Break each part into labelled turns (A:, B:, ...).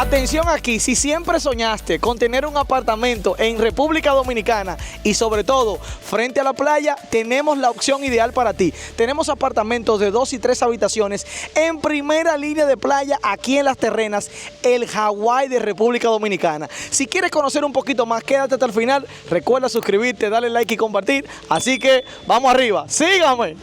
A: Atención aquí, si siempre soñaste con tener un apartamento en República Dominicana y sobre todo frente a la playa, tenemos la opción ideal para ti. Tenemos apartamentos de 2 y 3 habitaciones en primera línea de playa aquí en Las Terrenas, el Hawái de República Dominicana. Si quieres conocer un poquito más, quédate hasta el final. Recuerda suscribirte, darle like y compartir. Así que vamos arriba, síganme.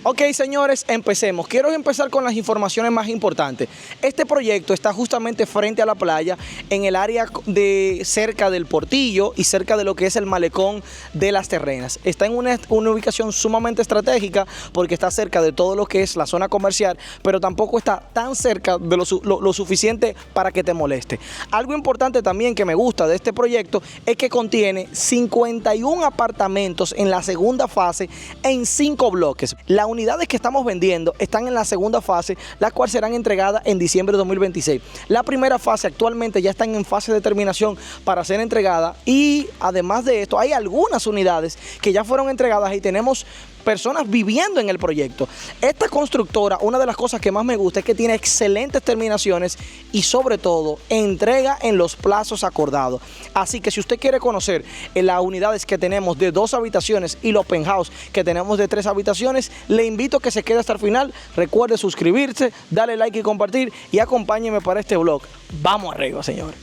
A: Ok, señores, empecemos. Quiero empezar con las informaciones más importantes. Este proyecto está justamente frente a la playa, en el área de cerca del Portillo y cerca de lo que es el malecón de Las Terrenas. Está en una ubicación sumamente estratégica porque está cerca de todo lo que es la zona comercial, pero tampoco está tan cerca de lo suficiente para que te moleste. Algo importante también que me gusta de este proyecto es que contiene 51 apartamentos en la segunda fase en 5 bloques. Las unidades que estamos vendiendo están en la segunda fase, las cuales serán entregadas en diciembre de 2026. La primera fase actualmente ya están en fase de terminación para ser entregada y además de esto hay algunas unidades que ya fueron entregadas y tenemos personas viviendo en el proyecto. Esta constructora, una de las cosas que más me gusta es que tiene excelentes terminaciones y sobre todo entrega en los plazos acordados. Así que si usted quiere conocer las unidades que tenemos de 2 habitaciones y los penthouse que tenemos de 3 habitaciones, le invito a que se quede hasta el final. Recuerde suscribirse, darle like y compartir y acompáñeme para este vlog. Vamos arriba, señores.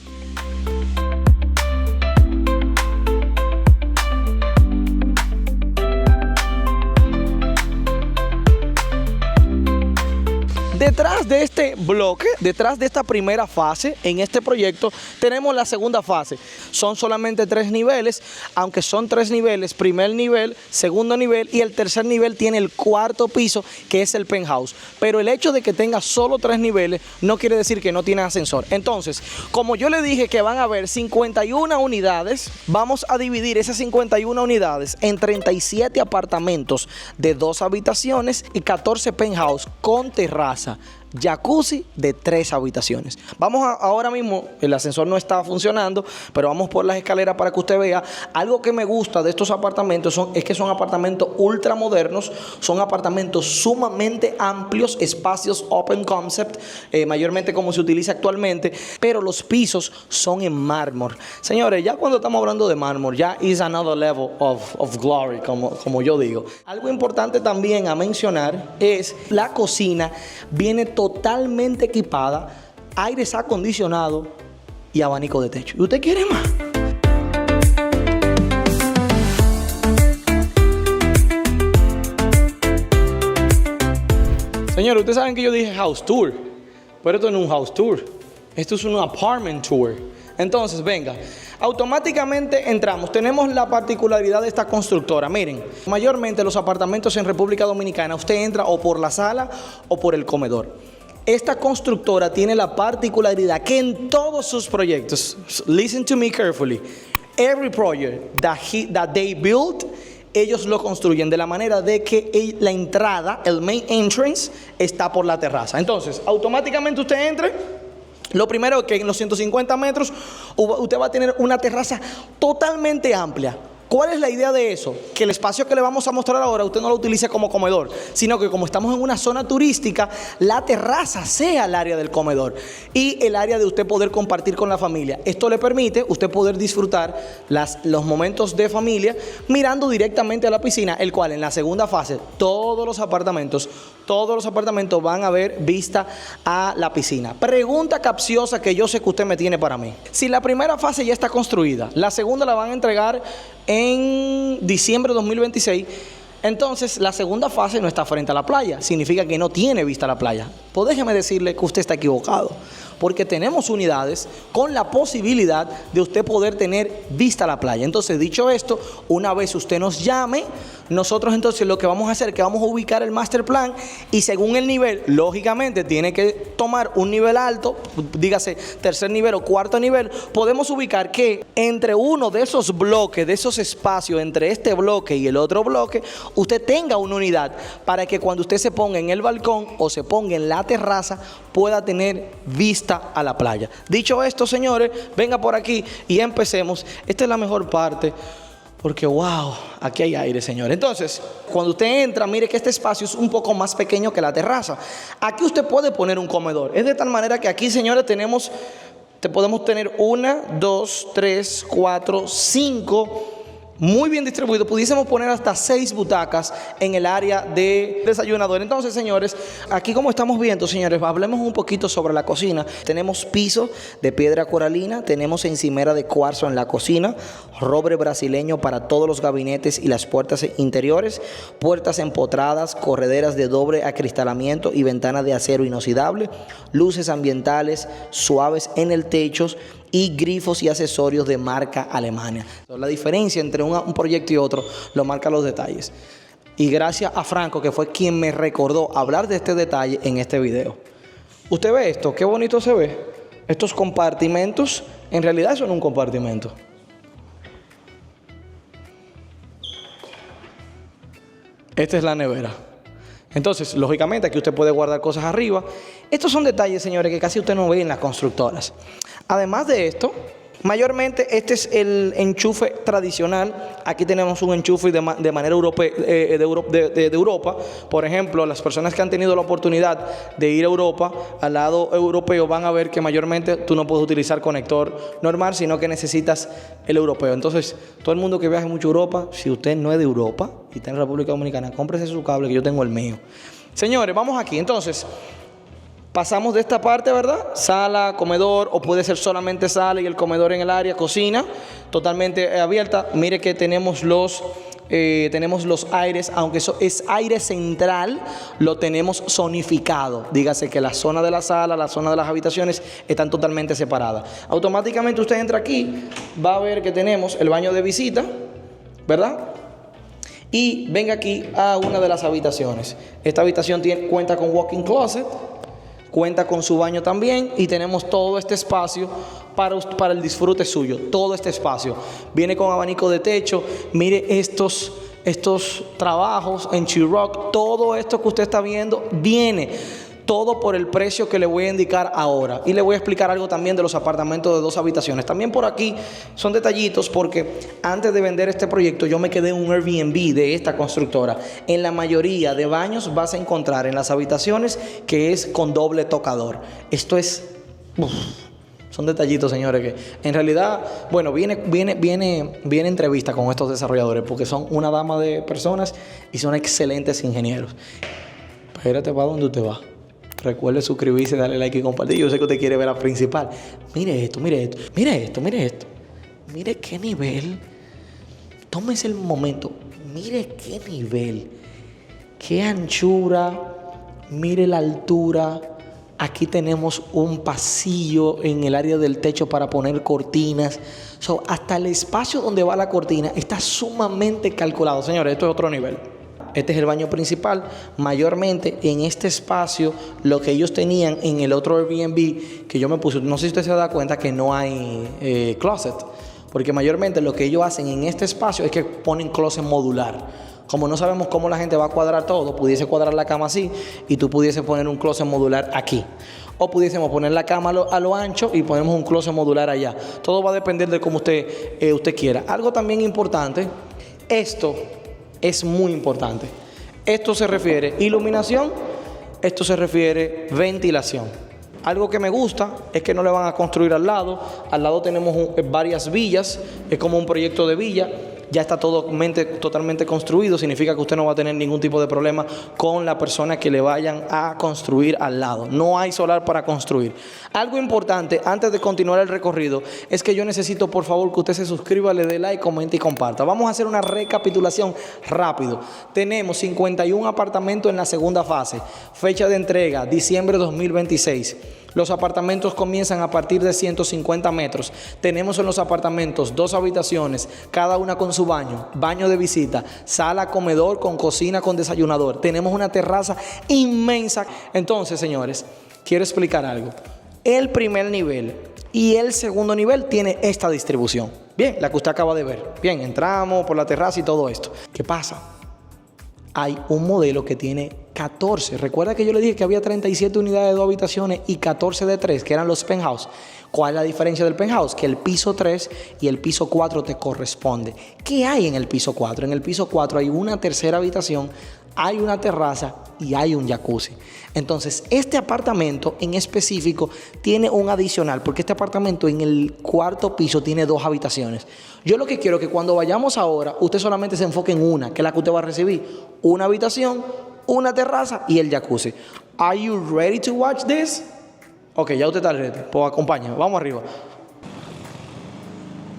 A: Detrás de este bloque, detrás de esta primera fase, en este proyecto, tenemos la segunda fase. Son solamente 3 niveles, aunque son 3 niveles, primer nivel, segundo nivel y el tercer nivel tiene el 4º piso, que es el penthouse. Pero el hecho de que tenga solo 3 niveles no quiere decir que no tiene ascensor. Entonces, como yo le dije que van a haber 51 unidades, vamos a dividir esas 51 unidades en 37 apartamentos de 2 habitaciones y 14 penthouse con terraza. Jacuzzi de 3 habitaciones. Ahora mismo el ascensor no está funcionando, pero vamos por las escaleras para que usted vea. Algo que me gusta de estos apartamentos es que son apartamentos ultra modernos, son apartamentos sumamente amplios, espacios open concept, mayormente como se utiliza actualmente, pero los pisos son en mármol. Señores, ya cuando estamos hablando de mármol, ya is another level of glory, como yo digo. Algo importante también a mencionar es la cocina viene totalmente equipada, aires acondicionados y abanico de techo. ¿Y usted quiere más? Señores, ustedes saben que yo dije house tour, pero esto no es un house tour, esto es un apartment tour. Entonces, venga, automáticamente entramos. Tenemos la particularidad de esta constructora. Miren, mayormente los apartamentos en República Dominicana, usted entra o por la sala o por el comedor. Esta constructora tiene la particularidad que en todos sus proyectos, listen to me carefully, every project that they build, ellos lo construyen de la manera de que la entrada, el main entrance, está por la terraza. Entonces, automáticamente usted entre. Lo primero es que en los 150 metros usted va a tener una terraza totalmente amplia. ¿Cuál es la idea de eso? Que el espacio que le vamos a mostrar ahora usted no lo utilice como comedor, sino que como estamos en una zona turística, la terraza sea el área del comedor y el área de usted poder compartir con la familia. Esto le permite usted poder disfrutar los momentos de familia mirando directamente a la piscina, el cual en la segunda fase todos los apartamentos van a ver vista a la piscina. Pregunta capciosa que yo sé que usted me tiene para mí. Si la primera fase ya está construida, la segunda la van a entregar en diciembre de 2026, entonces la segunda fase no está frente a la playa, significa que no tiene vista a la playa. Pues déjeme decirle que usted está equivocado, porque tenemos unidades con la posibilidad de usted poder tener vista a la playa. Entonces, dicho esto, una vez usted nos llame, nosotros entonces lo que vamos a hacer es que vamos a ubicar el master plan y según el nivel, lógicamente tiene que tomar un nivel alto, dígase tercer nivel o cuarto nivel, podemos ubicar que entre uno de esos bloques, de esos espacios, entre este bloque y el otro bloque, usted tenga una unidad para que cuando usted se ponga en el balcón o se ponga en la terraza, pueda tener vista a la playa. Dicho esto, señores, venga por aquí y empecemos. Esta es la mejor parte. Porque wow, aquí hay aire, señor. Entonces, cuando usted entra, mire que este espacio es un poco más pequeño que la terraza. Aquí usted puede poner un comedor. Es de tal manera que aquí, señores, podemos tener 1, 2, 3, 4, 5... muy bien distribuido. Pudiésemos poner hasta 6 butacas en el área de desayunador. Entonces, señores, aquí como estamos viendo, señores, hablemos un poquito sobre la cocina. Tenemos piso de piedra coralina, tenemos encimera de cuarzo en la cocina, roble brasileño para todos los gabinetes y las puertas interiores, puertas empotradas, correderas de doble acristalamiento y ventanas de acero inoxidable, luces ambientales suaves en el techo y grifos y accesorios de marca alemana. La diferencia entre un proyecto y otro lo marcan los detalles. Y gracias a Franco, que fue quien me recordó hablar de este detalle en este video. Usted ve esto, qué bonito se ve. Estos compartimentos, en realidad son un compartimento. Esta es la nevera. Entonces, lógicamente, aquí usted puede guardar cosas arriba. Estos son detalles, señores, que casi usted no ve en las constructoras. Además de esto, mayormente este es el enchufe tradicional. Aquí tenemos un enchufe de manera de Europa. Por ejemplo, las personas que han tenido la oportunidad de ir a Europa, al lado europeo, van a ver que mayormente tú no puedes utilizar conector normal, sino que necesitas el europeo. Entonces, todo el mundo que viaje mucho a Europa, si usted no es de Europa y está en República Dominicana, cómprese su cable, que yo tengo el mío. Señores, vamos aquí. Entonces, pasamos de esta parte, ¿verdad? Sala, comedor, o puede ser solamente sala y el comedor en el área, cocina, totalmente abierta. Mire que tenemos los aires, aunque eso es aire central, lo tenemos zonificado. Dígase que la zona de la sala, la zona de las habitaciones están totalmente separadas. Automáticamente usted entra aquí, va a ver que tenemos el baño de visita, ¿verdad? Y venga aquí a una de las habitaciones. Esta habitación cuenta con walk-in closet. Cuenta con su baño también y tenemos todo este espacio para el disfrute suyo. Todo este espacio viene con abanico de techo. Mire estos trabajos en Chiroc. Todo esto que usted está viendo viene todo por el precio que le voy a indicar ahora. Y le voy a explicar algo también de los apartamentos de 2 habitaciones. También por aquí son detallitos porque antes de vender este proyecto yo me quedé en un Airbnb de esta constructora. En la mayoría de baños vas a encontrar en las habitaciones que es con doble tocador. Esto es... son detallitos, señores, que en realidad, bueno, viene entrevista con estos desarrolladores porque son una dama de personas y son excelentes ingenieros. Espérate, ¿para dónde usted va? Recuerde suscribirse, darle like y compartir. Yo sé que usted quiere ver la principal. Mire esto, mire esto, mire esto, mire esto. Mire qué nivel. Tómese el momento. Mire qué nivel. Qué anchura. Mire la altura. Aquí tenemos un pasillo en el área del techo para poner cortinas. Hasta el espacio donde va la cortina está sumamente calculado. Señores, esto es otro nivel. Este es el baño principal. Mayormente en este espacio, lo que ellos tenían en el otro Airbnb que yo me puse, no sé si usted se da cuenta que no hay closet, porque mayormente lo que ellos hacen en este espacio es que ponen closet modular. Como no sabemos cómo la gente va a cuadrar todo, pudiese cuadrar la cama así y tú pudiese poner un closet modular aquí. O pudiésemos poner la cama a lo ancho y ponemos un closet modular allá. Todo va a depender de cómo usted quiera. Algo también importante, esto es muy importante. Esto se refiere a iluminación, esto se refiere a ventilación. Algo que me gusta es que no le van a construir al lado. Al lado tenemos varias villas, es como un proyecto de villa. Ya está totalmente construido, significa que usted no va a tener ningún tipo de problema con la persona que le vayan a construir al lado. No hay solar para construir. Algo importante, antes de continuar el recorrido, es que yo necesito, por favor, que usted se suscriba, le dé like, comente y comparta. Vamos a hacer una recapitulación rápido. Tenemos 51 apartamentos en la segunda fase. Fecha de entrega, diciembre de 2026. Los apartamentos comienzan a partir de 150 metros. Tenemos en los apartamentos 2 habitaciones, cada una con su baño, baño de visita, sala, comedor con cocina con desayunador. Tenemos una terraza inmensa. Entonces, señores, quiero explicar algo. El primer nivel y el segundo nivel tiene esta distribución. Bien, la que usted acaba de ver. Bien, entramos por la terraza y todo esto. ¿Qué pasa? Hay un modelo que tiene 14. Recuerda que yo le dije que había 37 unidades de 2 habitaciones y 14 de 3, que eran los penthouse. ¿Cuál es la diferencia del penthouse? Que el piso 3 y el piso 4 te corresponde. ¿Qué hay en el piso 4? En el piso 4 hay una tercera habitación, hay una terraza y hay un jacuzzi. Entonces, este apartamento en específico tiene un adicional, porque este apartamento en el 4º piso tiene 2 habitaciones. Yo lo que quiero es que cuando vayamos ahora, usted solamente se enfoque en una, que es la que usted va a recibir. Una habitación, una terraza y el jacuzzi. Are you ready to watch this? Ok, ya usted está ready. Pues acompáñame, vamos arriba.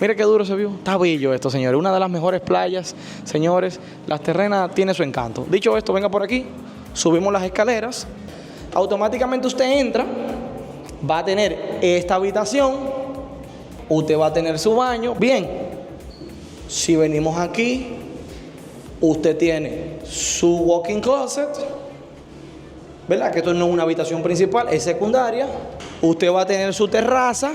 A: Mire qué duro se vio. Está bello esto, señores. Una de las mejores playas, señores. Las Terrenas tiene su encanto. Dicho esto, venga por aquí. Subimos las escaleras. Automáticamente usted entra. Va a tener esta habitación. Usted va a tener su baño. Bien. Si venimos aquí, usted tiene su walk-in closet. ¿Verdad? Que esto no es una habitación principal, es secundaria. Usted va a tener su terraza.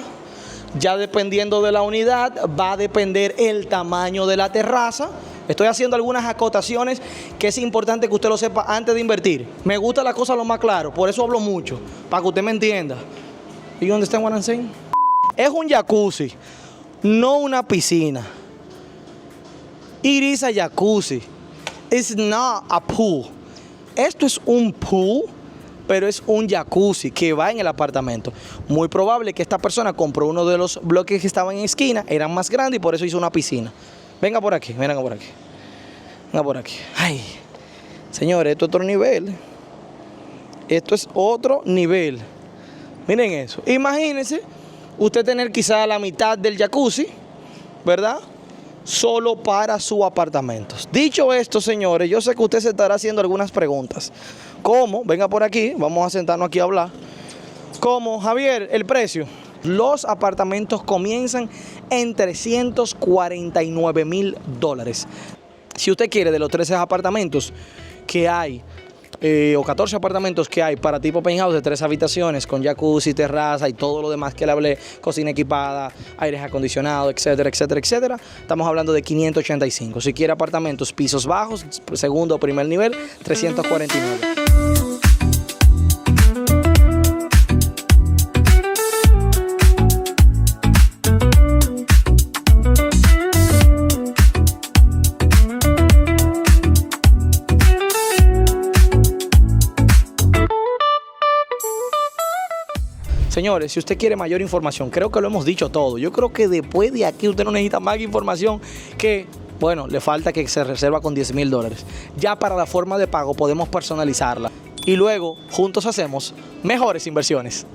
A: Ya dependiendo de la unidad, va a depender el tamaño de la terraza. Estoy haciendo algunas acotaciones que es importante que usted lo sepa antes de invertir. Me gusta la cosa lo más claro, por eso hablo mucho, para que usted me entienda. ¿Y dónde está Guanancén? Es un jacuzzi, no una piscina. It is a jacuzzi. It's not a pool. Esto es un pool, pero es un jacuzzi que va en el apartamento. Muy probable que esta persona compró uno de los bloques que estaban en esquina, eran más grandes y por eso hizo una piscina. Venga por aquí, venga por aquí. Venga por aquí. Ay, señores, esto es otro nivel. Esto es otro nivel. Miren eso. Imagínense usted tener quizá la mitad del jacuzzi, ¿verdad? Solo para su apartamento. Dicho esto, señores, yo sé que usted se estará haciendo algunas preguntas. ¿Cómo? Venga por aquí, vamos a sentarnos aquí a hablar. ¿Cómo, Javier, el precio? Los apartamentos comienzan en $349,000. Si usted quiere de los 13 apartamentos que hay, o 14 apartamentos que hay para tipo penthouse de 3 habitaciones con jacuzzi, terraza y todo lo demás que le hablé, cocina equipada, aires acondicionados, etcétera, etcétera, etcétera, estamos hablando de 585. Si quiere apartamentos pisos bajos, segundo o primer nivel, 349. Señores, si usted quiere mayor información, creo que lo hemos dicho todo. Yo creo que después de aquí usted no necesita más información que, bueno, le falta que se reserva con $10,000. Ya para la forma de pago podemos personalizarla. Y luego, juntos hacemos mejores inversiones.